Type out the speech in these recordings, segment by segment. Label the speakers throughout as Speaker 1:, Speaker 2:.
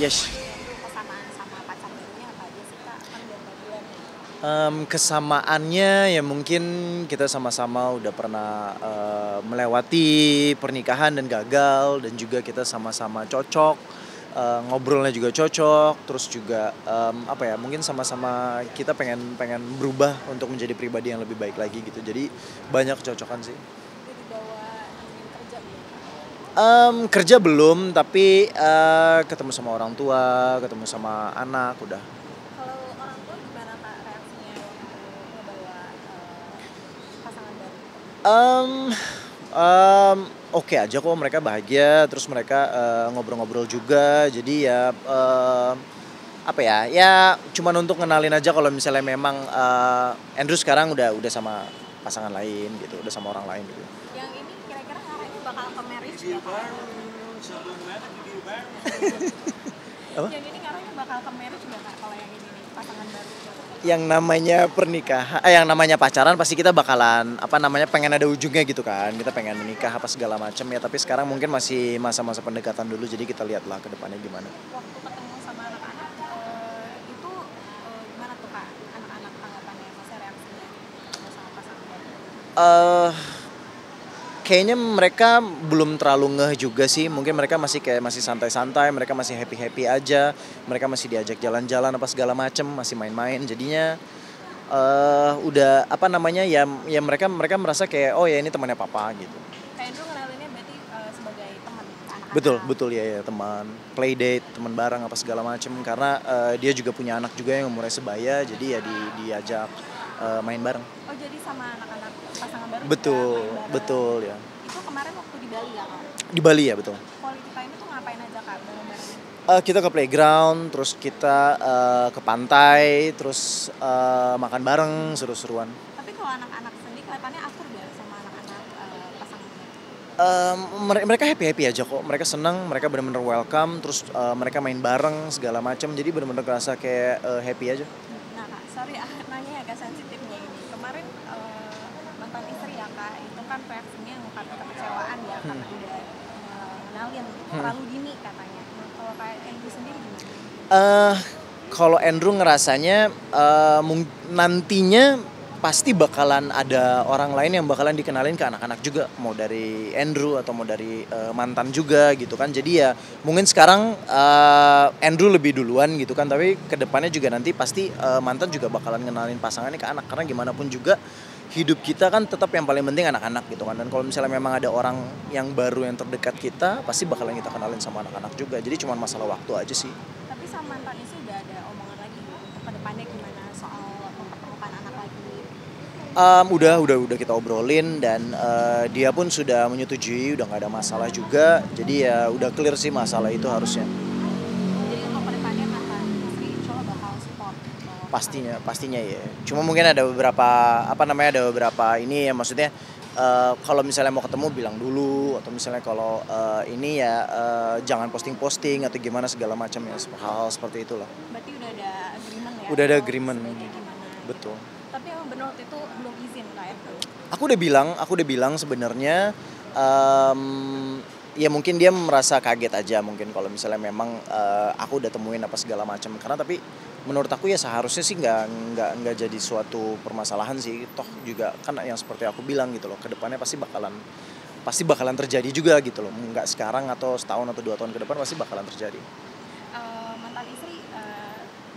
Speaker 1: Yes.
Speaker 2: Itu kesamaan sama pacar barunya apa aja sih Kak? Kan udah 4 bulan nih.
Speaker 1: Kesamaannya ya mungkin kita sama-sama udah pernah melewati pernikahan dan gagal, dan juga kita sama-sama cocok, ngobrolnya juga cocok, terus juga apa ya, mungkin sama-sama kita pengen pengen berubah untuk menjadi pribadi yang lebih baik lagi gitu. Jadi banyak kecocokan sih.
Speaker 2: Udah dibawa nemenin kerja belum?
Speaker 1: Kerja belum, tapi ketemu sama orang tua, ketemu sama anak udah.
Speaker 2: Kalau orang tua gimana Kak reaksinya waktu ngebawa pasangan baru?
Speaker 1: Mmm, mmm, oke aja kok, mereka bahagia, terus mereka ngobrol-ngobrol juga. Jadi ya apa ya, ya cuman untuk ngenalin aja kalau misalnya memang Andrew sekarang udah sama pasangan lain gitu, udah sama orang lain gitu.
Speaker 2: Yang ini kira-kira ngarahnya bakal ke marriage nggak Kak?
Speaker 1: Apa?
Speaker 2: Yang ini ngarahnya bakal ke marriage nggak Kak kalau yang ini nih pasangan baru?
Speaker 1: Yang namanya pernikahan, yang namanya pacaran pasti kita bakalan apa namanya, pengen ada ujungnya gitu kan. Kita pengen menikah apa segala macam ya, tapi sekarang mungkin masih masa-masa pendekatan dulu, jadi kita lihatlah ke depannya gimana.
Speaker 2: Waktu ketemu sama anak-anak itu gimana tuh Kak? Anak-anak tanggapannya, masa reaksinya ketemu sama pasangan baru?
Speaker 1: Eh Kayaknya mereka belum terlalu ngeh juga sih. Mungkin mereka masih kayak masih santai-santai, mereka masih happy-happy aja. Mereka masih diajak jalan-jalan apa segala macem, masih main-main. Jadinya udah apa namanya ya, ya mereka mereka merasa kayak oh ya ini temannya papa gitu.
Speaker 2: Kayak dulu ngenalinnya berarti sebagai teman ke anak-anak.
Speaker 1: Betul, betul ya, ya teman, playdate, teman bareng apa segala macem. Karena dia juga punya anak juga yang umurnya sebaya, jadi ya diajak main bareng.
Speaker 2: Oh jadi sama anak-anak pasangan baru juga
Speaker 1: Betul,
Speaker 2: main bareng.
Speaker 1: betul ya.
Speaker 2: Itu kemarin waktu di Bali ya Kak?
Speaker 1: Di Bali ya, betul.
Speaker 2: Quality time itu ngapain aja Kak bareng-bareng?
Speaker 1: Kita ke playground, terus kita ke pantai, terus makan bareng, seru-seruan.
Speaker 2: Tapi kalau anak-anak sendiri kelihatannya akur ya sama anak-anak pasangan baru.
Speaker 1: Mereka happy-happy aja kok, mereka senang, mereka benar-benar welcome, terus mereka main bareng segala macam, jadi benar-benar kerasa kayak happy aja.
Speaker 2: Nah Kak, sorry nanya agak sensitifnya ini. Kemarin mantan istri ya Kak, itu kan reaksinya ngungkapin kekecewaan ya karena udah ngenalin terlalu dini katanya. Nah kalau kayak Andrew sendiri gimana?
Speaker 1: Kalau Andrew ngerasanya nantinya pasti bakalan ada orang lain yang bakalan dikenalin ke anak-anak juga, mau dari Andrew atau mau dari mantan juga gitu kan. Jadi ya mungkin sekarang Andrew lebih duluan gitu kan, tapi kedepannya juga nanti pasti mantan juga bakalan ngenalin pasangannya ke anak, karena gimana pun juga hidup kita kan tetap yang paling penting anak-anak gitu kan. Dan kalau misalnya memang ada orang yang baru yang terdekat kita, pasti bakalan kita kenalin sama anak-anak juga. Jadi cuma masalah waktu aja sih.
Speaker 2: Tapi sama mantan istri udah ada omongan lagi untuk kedepannya gimana soal mempertemukan anak lagi?
Speaker 1: Udah kita obrolin, dan dia pun sudah menyetujui, udah nggak ada masalah juga. Jadi ya udah clear sih masalah itu harusnya.
Speaker 2: Jadi untuk kedepannya mantan istri insya Allah bakal support gitu.
Speaker 1: Pastinya ya. Cuma mungkin ada beberapa apa namanya, ada beberapa ini ya, maksudnya kalau misalnya mau ketemu bilang dulu, atau misalnya kalau ini ya jangan posting-posting atau gimana segala macam ya, hal-hal seperti itulah.
Speaker 2: Berarti udah ada agreement ya?
Speaker 1: Udah ada
Speaker 2: Atau
Speaker 1: agreement.
Speaker 2: sebaiknya gimana?
Speaker 1: Betul.
Speaker 2: Tapi emang benar waktu itu belum izin Kak ya?
Speaker 1: Aku udah bilang sebenarnya ya mungkin dia merasa kaget aja mungkin kalau misalnya memang aku udah temuin apa segala macam. Karena tapi menurut aku ya seharusnya sih nggak jadi suatu permasalahan sih. Toh juga kan yang seperti aku bilang gitu loh, kedepannya pasti bakalan terjadi juga gitu loh. Nggak sekarang atau setahun atau 2 tahun ke depan, pasti bakalan terjadi.
Speaker 2: Mantan istri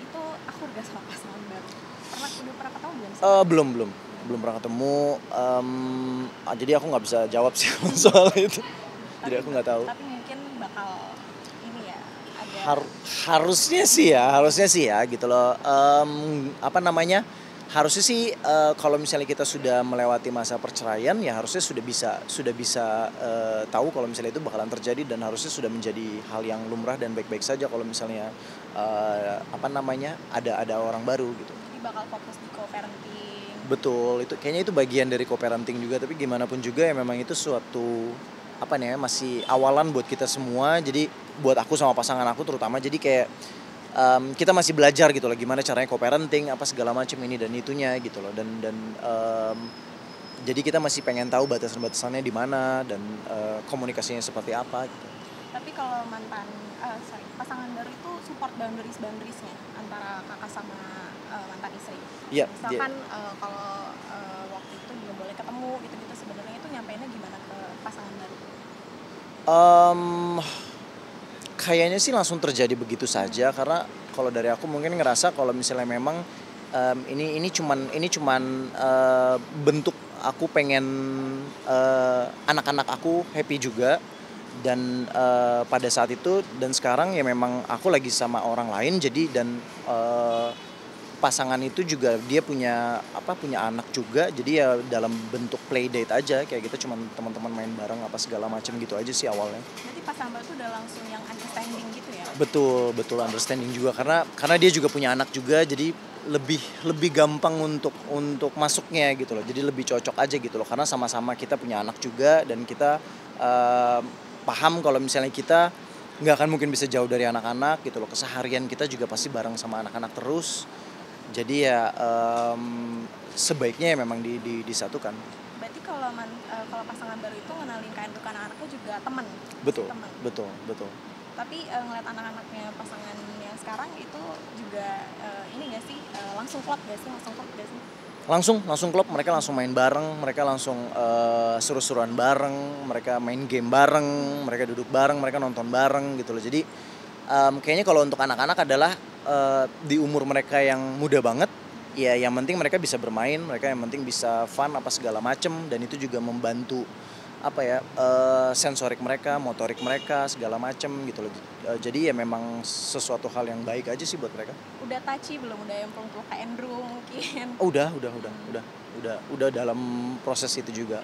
Speaker 2: itu akur gak sama pasangan baru? Udah pernah ketemu belum sih?
Speaker 1: Belum pernah ketemu. Jadi aku nggak bisa jawab sih soal itu. Jadi aku nggak tahu.
Speaker 2: Tapi mungkin bakal ini ya ada
Speaker 1: Harusnya sih ya gitu loh. Apa namanya? Harusnya sih kalau misalnya kita sudah melewati masa perceraian, ya harusnya sudah bisa tahu kalau misalnya itu bakalan terjadi, dan harusnya sudah menjadi hal yang lumrah dan baik-baik saja kalau misalnya apa namanya, ada orang baru gitu.
Speaker 2: jadi bakal fokus di co-parenting.
Speaker 1: Betul, itu kayaknya itu bagian dari co-parenting juga, tapi gimana pun juga ya memang itu suatu apa nih ya, masih awalan buat kita semua. Jadi buat aku sama pasangan aku terutama, jadi kayak kita masih belajar gitu loh gimana caranya co-parenting apa segala macam ini dan itunya gitu loh, dan jadi kita masih pengen tahu batasan-batasannya di mana, dan komunikasinya seperti apa gitu.
Speaker 2: Tapi Tapi kalau pasangan baru itu support boundariesnya antara kakak sama mantan istri.
Speaker 1: Iya,
Speaker 2: Misalkan kalau waktu itu belum boleh ketemu gitu-gitu, sebenarnya itu nyampeinnya gimana ke pasangan baru?
Speaker 1: Mmm, kayaknya sih langsung terjadi begitu saja, karena kalau dari aku mungkin ngerasa kalau misalnya memang, ini cuman, bentuk aku pengen, anak-anak aku happy juga dan, pada saat itu dan sekarang ya memang aku lagi sama orang lain jadi dan, pasangan itu juga dia punya anak juga, jadi ya dalam bentuk playdate aja kayak gitu, cuman teman-teman main bareng apa segala macam gitu aja sih awalnya.
Speaker 2: Berarti pasangan baru itu udah langsung yang understanding gitu ya?
Speaker 1: Betul betul understanding juga karena dia juga punya anak juga, jadi lebih lebih gampang untuk masuknya gitu loh, jadi lebih cocok aja gitu loh, karena sama-sama kita punya anak juga dan kita, paham kalau misalnya kita nggak akan mungkin bisa jauh dari anak-anak gitu loh, keseharian kita juga pasti bareng sama anak-anak terus. Jadi ya, sebaiknya ya memang disatukan.
Speaker 2: Berarti kalau pasangan baru itu ngenalin ke Andrew ke anak-anaknya juga teman?
Speaker 1: Betul
Speaker 2: Teman.
Speaker 1: betul betul.
Speaker 2: Tapi ngeliat anak-anaknya pasangan yang sekarang itu juga ini nggak sih, langsung klop nggak sih?
Speaker 1: Langsung klub, mereka langsung main bareng, mereka langsung, seru-seruan bareng, mereka main game bareng, mereka duduk bareng, mereka nonton bareng gitu loh. Jadi, kayaknya kalau untuk anak-anak adalah, di umur mereka yang muda banget, ya yang penting mereka bisa bermain, mereka yang penting bisa fun apa segala macem dan itu juga membantu apa ya, sensorik mereka, motorik mereka segala macem gitu loh. Jadi ya memang sesuatu hal yang baik aja sih buat mereka.
Speaker 2: Udah touchy belum? Udah yang peluk-peluk kayak Andrew mungkin?
Speaker 1: Oh udah dalam proses itu juga.